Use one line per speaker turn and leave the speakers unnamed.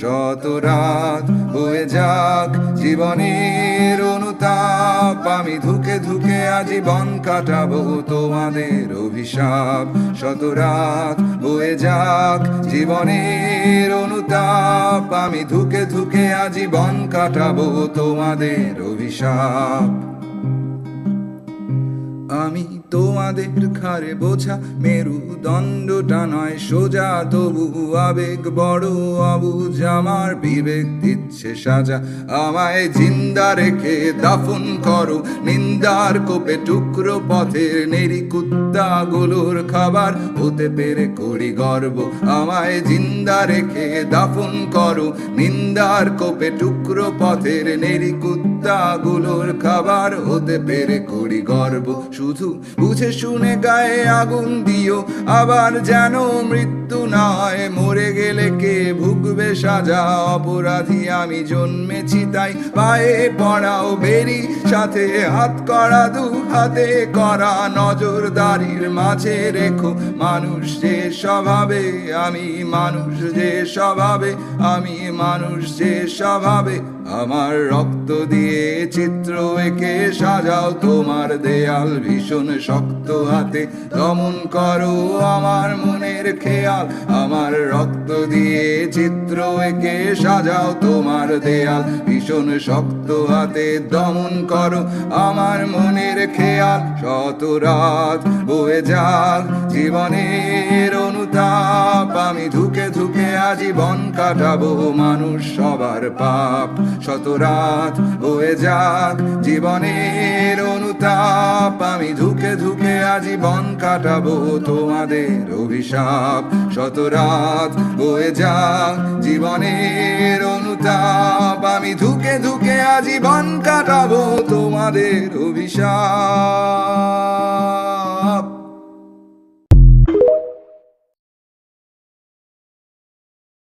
শত রাত বয়ে যাক জীবনের অনুতাপ, আমি ধুকে ধুকে আজীবন কাটাবো তোমাদের অভিশাপ। শত রাত বয়ে যাক জীবনের অনুতাপ, আমি ধুকে ধুকে আজীবন কাটাবো তোমাদের অভিশাপ। আমি তোমাদের ঘাড়ে বোঝা মেরুদণ্ডটা নয় সোজা, তবু আবেগ বড় অবুঝ, আমার বিবেক দিচ্ছে সাজা। আমায় জিন্দা রেখে দাফন করো নিন্দার কোপে, টুকরো পথের নেরি কুত্তাগুলোর খাবার হতে পেরে করি গর্ব। আমায় জিন্দা রেখে দাফন করো নিন্দার কোপে, টুকরো পথের নেরি কুত্তাগুলোর খাবার হতে পেরে করি গর্ব। শুধু বুঝে শুনে গায়ে আগুন দিও, আবার যেন মৃত্যু না হয়। মরে গেলে কে ভুগবে সাজা, অপরাধী আমি জন্মেছি তাই পায়ে পড়াও বেরি, সাথে হাত করা দু হাতে করা নজরদারির মাঝে রেখো মানুষ যে স্বভাবে, আমি মানুষ যে স্বভাবে, আমি মানুষ যে স্বভাবে। আমার রক্ত দিয়ে চিত্র এঁকে সাজাও তোমার দেয়াল, ভীষণ শক্ত হাতে দমন করো আমার মনের খেয়াল। আমার রক্ত দিয়ে চিত্র এঁকে সাজাও তোমার দেয়াল, ভীষণ শক্ত হাতে দমন করো আমার মনের খেয়াল। শত রাত বয়ে যাক জীবনের অনুতাপ, আমি ধুকে ধুকে আজীবন কাটাবো মানুষ সবার পাপ। শত রাত বয়ে যাক জীবনের অনুতাপ, আমি ধুকে ধুকে আজীবন কাটাবো তোমাদের অভিশাপ। শত রাত বয়ে যাক জীবনের অনুতাপ, আমি ধুকে ধুকে আজীবন কাটাবো তোমাদের অভিশাপ।